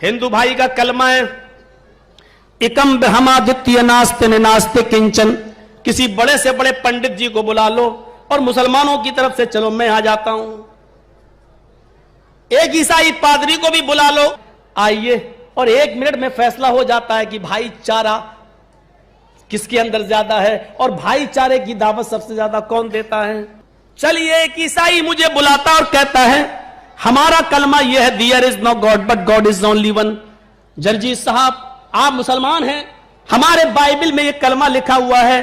हिंदू भाई का कलमा है, एकम ब्रह्मादित्य नास्ते नास्ते किंचन। किसी बड़े से बड़े पंडित जी को बुला लो और मुसलमानों की तरफ से चलो मैं आ जाता हूं। एक ईसाई पादरी को भी बुला लो, आइए, और 1 मिनट में फैसला हो जाता है कि भाईचारा किसके अंदर ज्यादा है और भाईचारे की दावत सबसे ज्यादा कौन देता है। चलिए, एक ईसाई मुझे बुलाता और कहता है हमारा कलमा यह है, there is no god but God is only one. Jarjit Sahab, आप मुसलमान हैं, हमारे बाइबल में यह कलमा लिखा हुआ है,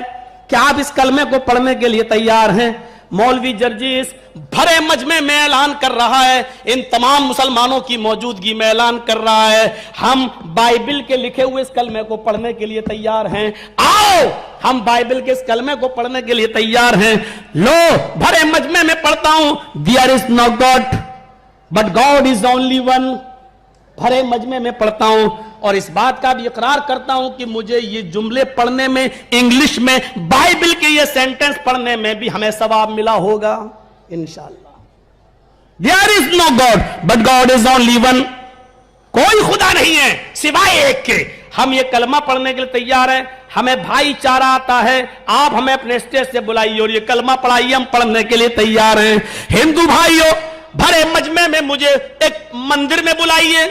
क्या आप इस कलमे को पढ़ने के लिए तैयार हैं? मौलवी जरजीस भरे मजमे में ऐलान कर रहा है, इन तमाम मुसलमानों की मौजूदगी में ऐलान कर रहा है, हम बाइबल के लिखे हुए इस कलमे को पढ़ने के लिए तैयार हैं। आओ, हम बाइबल के इस कलमे को पढ़ने के लिए तैयार हैं। लो, भरे मजमे में पढ़ता हूं, there is no god but God is only one. भरे मजमे में पढ़ता हूं और इस बात का भी इकरार करता हूं कि मुझे ये जुमले पढ़ने में, इंग्लिश में बाइबल के ये सेंटेंस पढ़ने में भी हमें सवाब मिला होगा इंशाअल्लाह। There is no god but God is only one. कोई खुदा नहीं है सिवाय एक के। हम ये कलमा पढ़ने के लिए तैयार हैं, हमें भाईचारा आता है, आप हमें अपने स्टेज से बुलाइए और ये कलमा पढ़ाइए, हम पढ़ने के लिए तैयार हैं। हिंदू भाइयों, भरे मजमे में मुझे एक मंदिर में बुलाइए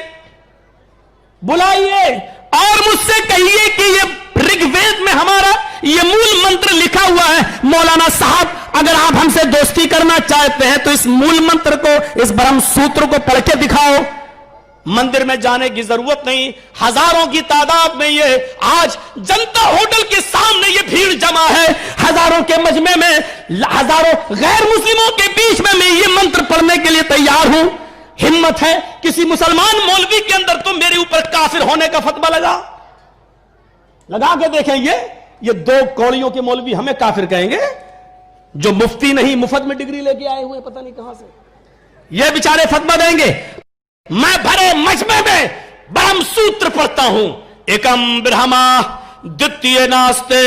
और मुझसे कहिए कि ये ऋग्वेद में हमारा ये मूल मंत्र लिखा हुआ है। मौलाना साहब, अगर आप हमसे दोस्ती करना चाहते हैं तो इस मूल मंत्र को, इस ब्रह्म सूत्र को पढ़ के दिखाओ। मंदिर में जाने की जरूरत नहीं, हजारों की तादाद में ये आज जनता होटल के सामने ये भीड़ जमा है, हजारों के मजमे में, हजारों गैर मुस्लिमों के बीच में मैं ये मंत्र पढ़ने के लिए तैयार हूं। हिम्मत है किसी मुसलमान मौलवी के अंदर तो मेरे ऊपर काफिर होने का फतवा लगा के देखें। ये 2 कौड़ियों के मौलवी हमें काफिर कहेंगे, जो मुफ्ती नहीं मुफ्त में डिग्री लेके आए हुए पता नहीं कहां से, ये बेचारे फतवा देंगे। मैं भरे मजमे में ब्रह्म सूत्र पढ़ता हूं, एकम ब्रह्मा द्वितीय नास्ते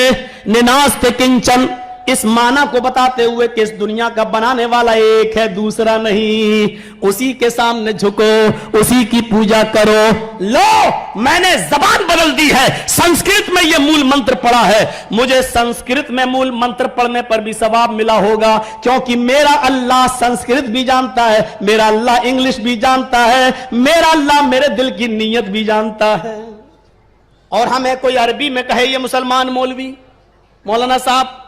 निनास्ते किंचन। इस माना को बताते हुए कि इस दुनिया का बनाने वाला एक है, दूसरा नहीं। उसी के सामने झुको, उसी की पूजा करो। लो, मैंने जबान बदल दी है, संस्कृत में यह मूल मंत्र पढ़ा है। मुझे संस्कृत में मूल मंत्र पढ़ने पर भी सवाब मिला होगा, क्योंकि मेरा अल्लाह संस्कृत भी जानता है, मेरा अल्लाह इंग्लिश भी जानता है, मेरा अल्लाह मेरे दिल की नीयत भी जानता है। और हमें कोई अरबी में कहे ये मुसलमान मौलवी, मौलाना साहब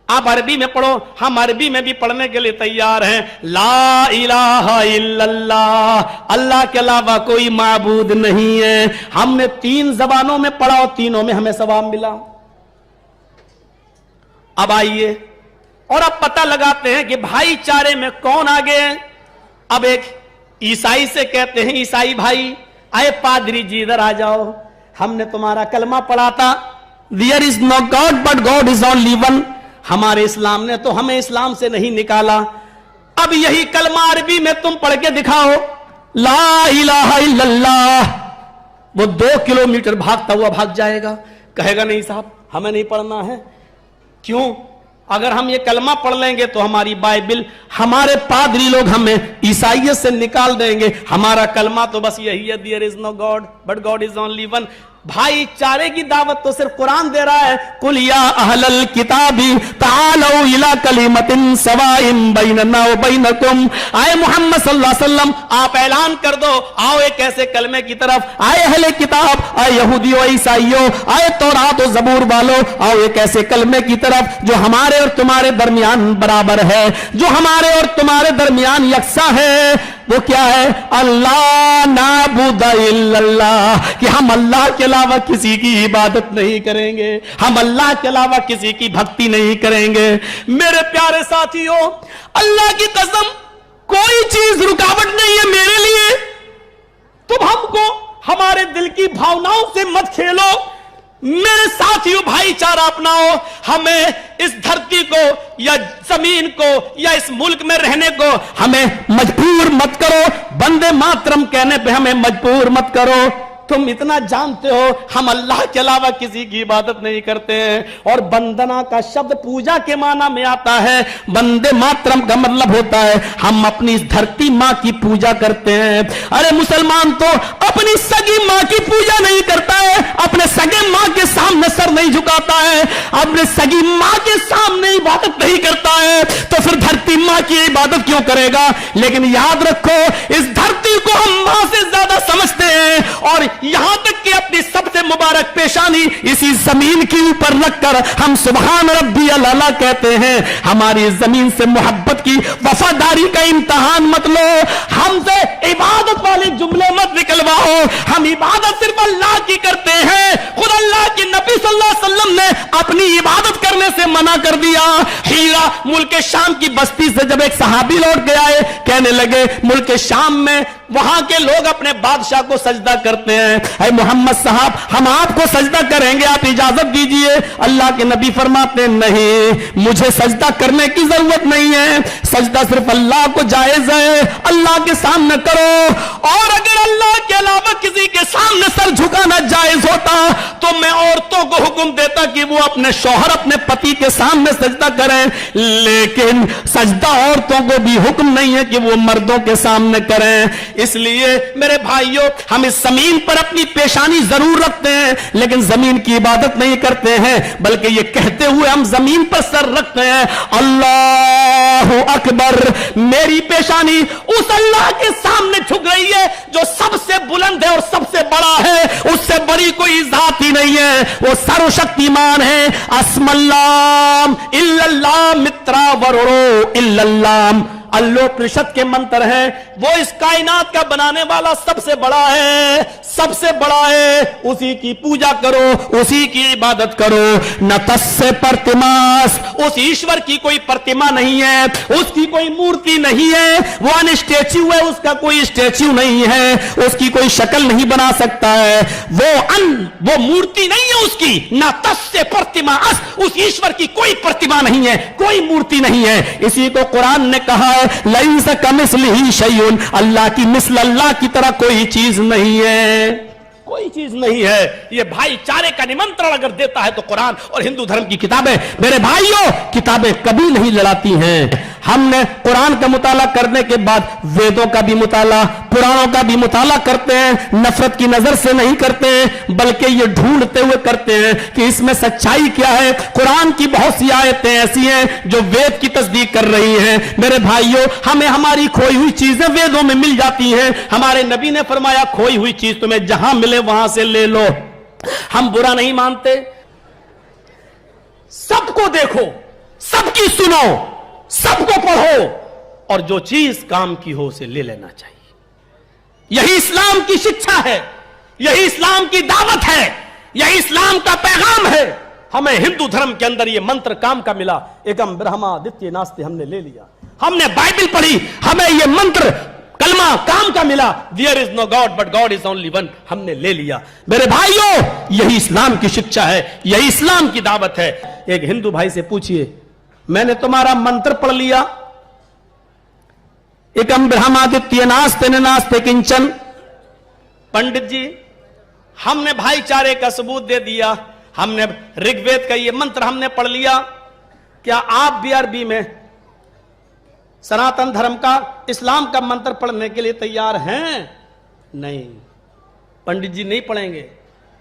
आप अरबी में पढ़ो, हम अरबी में भी पढ़ने के लिए तैयार हैं। ला इलाहा इल्लल्लाह, अल्लाह के अलावा कोई माबूद नहीं है। हमने 3 जबानों में पढ़ा और तीनों में हमें सवाब मिला। अब आइए और अब पता लगाते हैं कि भाईचारे में कौन आगे है। अब एक ईसाई से कहते हैं, ईसाई भाई आए पादरी जी इधर आ जाओ, हमने तुम्हारा कलमा पढ़ा था, there is no god but God is only one. हमारे इस्लाम ने तो हमें इस्लाम से नहीं निकाला, अब यही कलमा अरबी में तुम पढ़ के दिखाओ, ला इलाहा इल्लल्लाह। वो 2 किलोमीटर भागता हुआ भाग जाएगा, कहेगा नहीं साहब हमें नहीं पढ़ना है। क्यों? अगर हम ये कलमा पढ़ लेंगे तो हमारी बाइबल, हमारे पादरी लोग हमें ईसाइयत से निकाल देंगे। हमारा कलमा तो बस यही है, there is no god but God is only one. भाईचारे की दावत तो सिर्फ कुरान दे रहा है, कुल या अहलल किताबी तालौ इला कलिमतिन सवाइन बैनना व बैनकुम। आए मोहम्मद सल्लल्लाहु अलैहि वसल्लम, आप ऐलान कर दो, आओ एक ऐसे कलमे की तरफ। आए अहले किताब, आए यहूदियों ईसाइयों, आए तौरात और जबूर वालों, आओ एक ऐसे कलमे की तरफ जो हमारे और तुम्हारे दरमियान बराबर है, जो हमारे और तुम्हारे दरमियान यकसा है। वो क्या है? अल्लाह नाबुदा इल्लल्लाह, कि हम अल्लाह के अलावा किसी की इबादत नहीं करेंगे, हम अल्लाह के अलावा किसी की भक्ति नहीं करेंगे। मेरे प्यारे साथियों, अल्लाह की कसम कोई चीज रुकावट नहीं है मेरे लिए। तुम हमको हमारे दिल की भावनाओं से मत खेलो। मेरे साथियों, भाईचारा अपनाओ। हमें इस धरती को या जमीन को या इस मुल्क में रहने को हमें मजबूर मत करो, वंदे मातरम कहने पे हमें मजबूर मत करो। तुम इतना जानते हो हम अल्लाह के अलावा किसी की इबादत नहीं करते हैं। और वंदना का शब्द पूजा के माना में आता है, वंदे मातरम का मतलब होता है हम अपनी इस धरती मां की पूजा करते हैं। अरे मुसलमान तो अपनी सगी मां की पूजा नहीं करता है, अपने सगे मां के सामने सर नहीं झुकाता है, अपने सगी मां के सामने इबादत नहीं करता है, तो फिर धरती मां की इबादत क्यों करेगा? लेकिन याद रखो, इस धरती को हम मां से ज्यादा समझते हैं, और यहां तक कि अपनी सबसे मुबारक पेशानी इसी जमीन के ऊपर रखकर हम सुभान रब्बी अला कहते हैं। हमारी जमीन से मोहब्बत की, वफादारी का इम्तहान मत लो, हमसे इबादत वाले जुमले मत निकलवाओ। हम इबादत सिर्फ अल्लाह की करते हैं। खुद अल्लाह के नबी सल्लल्लाहु अलैहि वसल्लम ने अपनी इबादत करने से मना कर दिया। हीरा मुल्क शाम की बस्ती से जब एक सहाबी लौट के आए, कहने लगे मुल्क शाम में वहां के लोग अपने बादशाह को सजदा करते हैं, ऐ मोहम्मद साहब हम आपको सजदा करेंगे, आप इजाजत दीजिए। अल्लाह के नबी फरमाते नहीं, मुझे सजदा करने की जरूरत नहीं है, सजदा सिर्फ अल्लाह को जायज है, अल्लाह के सामने करो। और अगर अल्लाह के अलावा किसी के सामने सर झुकाना जायज होता तो मैं औरतों को हुक्म देता कि वो अपने शौहर, अपने पति के सामने सजदा करें, लेकिन सजदा औरतों को भी हुक्म नहीं है कि वो मर्दों के सामने करें। इसलिए मेरे भाइयों, हम इस जमीन पर अपनी पेशानी जरूर रखते हैं, लेकिन जमीन की इबादत नहीं करते हैं, बल्कि ये कहते हुए हम जमीन पर सर रखते हैं, अल्लाहु अकबर। मेरी पेशानी उस अल्लाह के सामने झुक रही है जो सबसे बुलंद है और सबसे बड़ा है, उससे बड़ी कोई जात ही नहीं है, वो सर्वशक्तिमान है। अस्मल्लाम इल्लल्लाह मित्रा वरो इल्लल्लाह, अल्लोपनिषद के मंत्र हैं, वो इस कायनात का बनाने वाला सबसे बड़ा है, सबसे बड़ा है, उसी की पूजा करो, उसी की इबादत करो। न तस्से प्रतिमास, उस ईश्वर की कोई प्रतिमा नहीं है, उसकी कोई मूर्ति नहीं है, वो अनस्टैच्यू है, उसका कोई स्टैच्यू नहीं है, उसकी कोई शक्ल नहीं बना सकता है, वो मूर्ति नहीं है उसकी। न तस्से प्रतिमास, उस ईश्वर की कोई प्रतिमा नहीं है, कोई मूर्ति नहीं है। इसी को कुरान ने कहा, लैसा कमिस्लिही शैउन, अल्लाह की मिसल अल्लाह की तरह कोई चीज नहीं है, कोई चीज नहीं है। ये भाईचारे का निमंत्रण अगर देता है तो कुरान और हिंदू धर्म की किताबें, मेरे भाइयों, किताबें कभी नहीं लड़ाती हैं। हमने कुरान का मुताला करने के बाद वेदों का भी मुताला, पुराणों का भी मुताला करते हैं, नफरत की नजर से नहीं करते हैं, बल्कि ये ढूंढते हुए करते हैं कि इसमें सच्चाई क्या है। कुरान की बहुत सी आयतें ऐसी हैं जो वेद की तस्दीक कर रही हैं। मेरे भाइयों, हमें हमारी खोई हुई चीजें वेदों में मिल जाती हैं। हमारे नबी ने फरमाया, खोई हुई चीज तुम्हें जहां मिले वहां से ले लो। हम बुरा नहीं मानते, सबको देखो, सबकी सुनो, सबको पढ़ो, और जो चीज काम की हो उसे ले लेना चाहिए। यही इस्लाम की शिक्षा है, यही इस्लाम की दावत है, यही इस्लाम का पैगाम है। हमें हिंदू धर्म के अंदर यह मंत्र काम का मिला, एकम ब्रह्मा द्वितीय नास्ति, हमने ले लिया। हमने बाइबल पढ़ी, हमें यह मंत्र कलमा काम का मिला, there is no god but God is only one, हमने ले लिया। मेरे भाइयों, यही इस्लाम की शिक्षा है, यही इस्लाम की दावत है। एक हिंदू भाई से पूछिए, मैंने तुम्हारा मंत्र पढ़ लिया, एकम ब्रह्मादित्य नास्ते न नास्ते किंचन, पंडित जी हमने भाईचारे का सबूत दे दिया, हमने ऋग्वेद का ये मंत्र हमने पढ़ लिया, क्या आप भी अरबी में सनातन धर्म का, इस्लाम का मंत्र पढ़ने के लिए तैयार हैं? नहीं, पंडित जी नहीं पढ़ेंगे।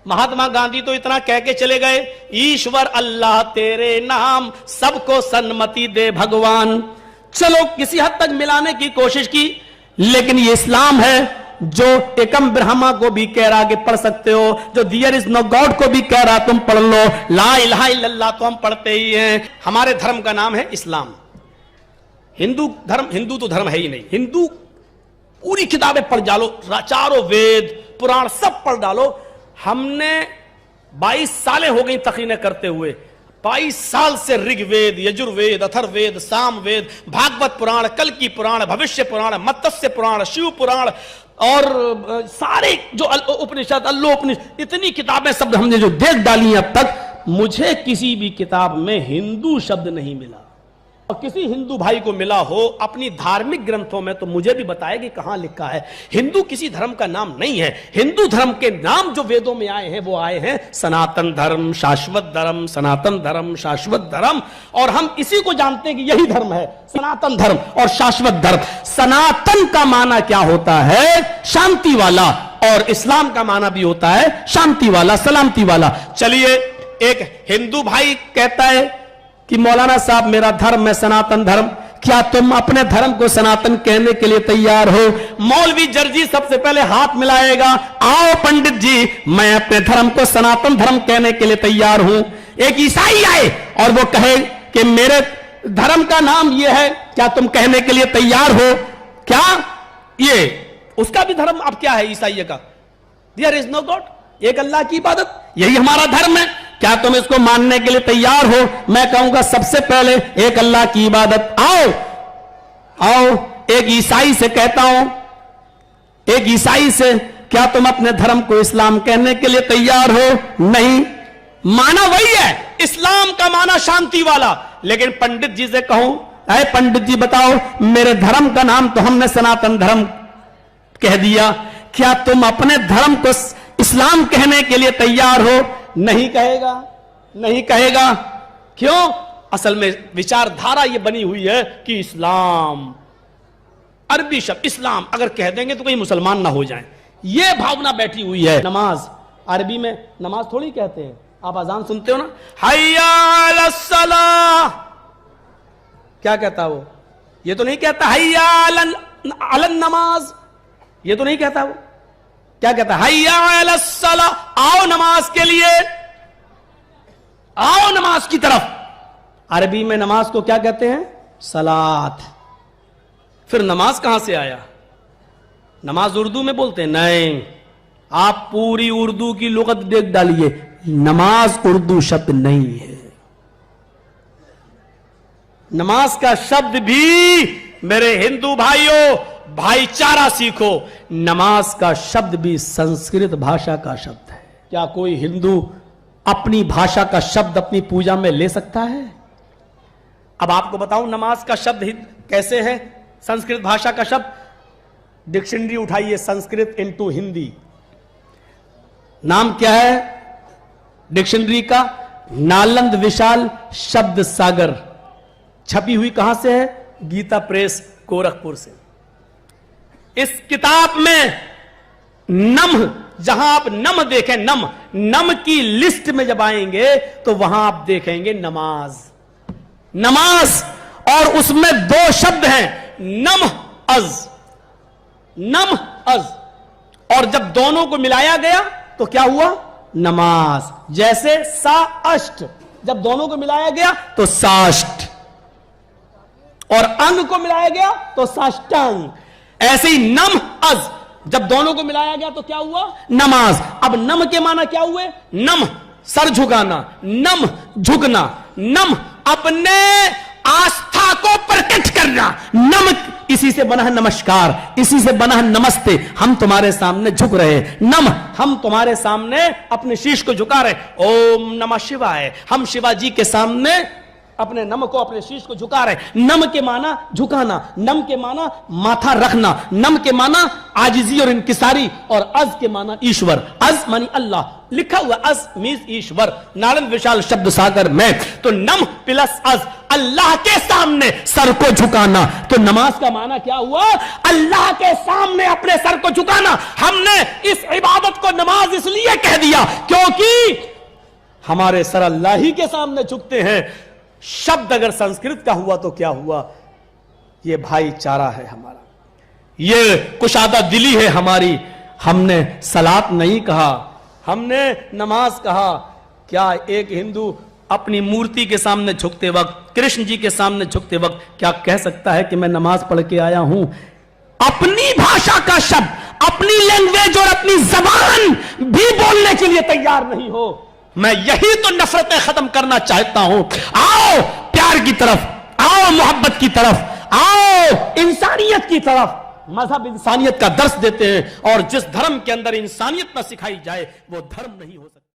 महात्मा गांधी तो इतना कह के चले गए, ईश्वर अल्लाह तेरे नाम सबको सन्मति दे भगवान। चलो किसी हद तक मिलाने की कोशिश की, लेकिन ये इस्लाम है जो एकम ब्रह्मा को भी कह रहा कि पढ़ सकते हो, जो देयर इज नो गॉड को भी कह रहा तुम पढ़ लो, ला इलाहा इल्लल्लाह तो हम पढ़ते ही हैं। हमारे धर्म का नाम है इस्लाम। हिंदू धर्म, हिंदू तो धर्म है ही नहीं, हिंदू पूरी किताबें पढ़ डालो, चारों वेद पुराण सब पढ़ डालो। हमने 22 सालें हो गई तकीने करते हुए, 22 साल से ऋग्वेद, यजुर्वेद, अथर्ववेद, सामवेद, भागवत पुराण, कल्कि पुराण, भविष्य पुराण, मत्स्य पुराण, शिव पुराण और सारे जो उपनिषद, अल्लोपनिषद, इतनी किताबें सब हमने जो देख डाली अब तक, मुझे किसी भी किताब में हिंदू शब्द नहीं मिला। और किसी हिंदू भाई को मिला हो अपनी धार्मिक ग्रंथों में तो मुझे भी बताए कि कहां लिखा है। हिंदू किसी धर्म का नाम नहीं है। हिंदू धर्म के नाम जो वेदों में आए हैं वो आए हैं सनातन धर्म, शाश्वत धर्म, सनातन धर्म, शाश्वत धर्म, और हम इसी को जानते हैं कि यही धर्म है, सनातन धर्म और शाश्वत धर्म। सनातन का माना क्या होता है? शांति वाला। और इस्लाम का माना भी होता है शांति वाला, सलामती वाला। चलिए, एक हिंदू भाई कहता है कि मौलाना साहब मेरा धर्म है सनातन धर्म, क्या तुम अपने धर्म को सनातन कहने के लिए तैयार हो? मौलवी जर्जी सबसे पहले हाथ मिलाएगा, आओ पंडित जी मैं अपने धर्म को सनातन धर्म कहने के लिए तैयार हूं। एक ईसाई आए और वो कहे कि मेरे धर्म का नाम ये है, क्या तुम कहने के लिए तैयार हो? क्या ये उसका भी धर्म अब क्या है ईसाई का? देयर इज नो गॉड, एक अल्लाह की इबादत, यही हमारा धर्म है, क्या तुम इसको मानने के लिए तैयार हो? मैं कहूंगा सबसे पहले एक अल्लाह की इबादत। आओ आओ, एक ईसाई से कहता हूं, एक ईसाई से, क्या तुम अपने धर्म को इस्लाम कहने के लिए तैयार हो? नहीं, माना वही है, इस्लाम का माना शांति वाला। लेकिन पंडित जी से कहूं, अरे पंडित जी बताओ, मेरे धर्म का नाम तो हमने सनातन धर्म कह दिया, क्या तुम अपने धर्म को इस्लाम कहने के लिए तैयार हो? नहीं कहेगा, नहीं कहेगा। क्यों? असल में विचारधारा ये बनी हुई है कि इस्लाम, अरबी शब्द इस्लाम अगर कह देंगे तो कहीं मुसलमान ना हो जाएं, ये भावना बैठी हुई है। नमाज, अरबी में नमाज थोड़ी कहते हैं, आप अजान सुनते हो ना, हय्या अलस्सलाह, क्या कहता वो? ये तो नहीं कहता हय्या अलन नमाज, ये तो नहीं कहता वो, क्या कहता है? हय्या अलस्सलाह, आओ नमाज के लिए, आओ नमाज की तरफ। अरबी में नमाज को क्या कहते हैं? सलात। फिर नमाज कहां से आया? नमाज उर्दू में बोलते हैं? नहीं, आप पूरी उर्दू की लुगत देख डालिए, नमाज उर्दू शब्द नहीं है। नमाज का शब्द भी, मेरे हिंदू भाइयों, भाईचारा सीखो, नमाज का शब्द भी संस्कृत भाषा का शब्द है। क्या कोई हिंदू अपनी भाषा का शब्द अपनी पूजा में ले सकता है? अब आपको बताऊं नमाज का शब्द कैसे है, संस्कृत भाषा का शब्द। डिक्शनरी उठाइए, संस्कृत इनटू हिंदी, नाम क्या है डिक्शनरी का? नालंद विशाल शब्द सागर, छपी हुई कहां से है? गीता प्रेस गोरखपुर से। इस किताब में नम, जहां आप नम देखें, नम, नम की लिस्ट में जब आएंगे तो वहां आप देखेंगे नमाज, नमाज, और उसमें दो शब्द हैं, नम अज, नम अज, और जब दोनों को मिलाया गया तो क्या हुआ? नमाज। जैसे सा अष्ट, जब दोनों को मिलाया गया तो साष्ट, और अंग को मिलाया गया तो साष्टांग। ऐसे ही नम अज, जब दोनों को मिलाया गया तो क्या हुआ? नमाज। अब नम के माना क्या हुए? नम सर झुकाना, नम झुकना, नम अपने आस्था को प्रकट करना, नम इसी से बना है नमस्कार, इसी से बना है नमस्ते, हम तुम्हारे सामने झुक रहे, नम हम तुम्हारे सामने अपने शीश को झुका रहे, ओम नमः शिवाय, हम शिवाजी के सामने अपने नम को, अपने शीश को झुका रहे। नम के माना झुकाना, नम के माना माथा रखना, नम के माना आजिजी और इंकिसारी, और अज के माना ईश्वर। अज मानी अल्लाह, लिखा हुआ अज मीन्स ईश्वर, नालंद विशाल शब्द सागर में। तो नम प्लस अज, अल्लाह के सामने सर को झुकाना। तो नमाज का माना क्या हुआ? अल्लाह के सामने अपने सर को झुकाना। हमने इस इबादत को नमाज इसलिए कह दिया क्योंकि हमारे सर अल्लाह ही के सामने झुकते हैं। शब्द अगर संस्कृत का हुआ तो क्या हुआ? ये भाईचारा है हमारा, ये कुशादा दिली है हमारी। हमने सलात नहीं कहा, हमने नमाज कहा। क्या एक हिंदू अपनी मूर्ति के सामने झुकते वक्त, कृष्ण जी के सामने झुकते वक्त क्या कह सकता है कि मैं नमाज पढ़ के आया हूं? अपनी भाषा का शब्द, अपनी लैंग्वेज और अपनी जबान भी बोलने के लिए तैयार नहीं हो। मैं यही तो नफरतें खत्म करना चाहता हूं। आओ प्यार की तरफ, आओ मोहब्बत की तरफ, आओ इंसानियत की तरफ। मजहब इंसानियत का दर्स देते हैं, और जिस धर्म के अंदर इंसानियत न सिखाई जाए वो धर्म नहीं हो सकता।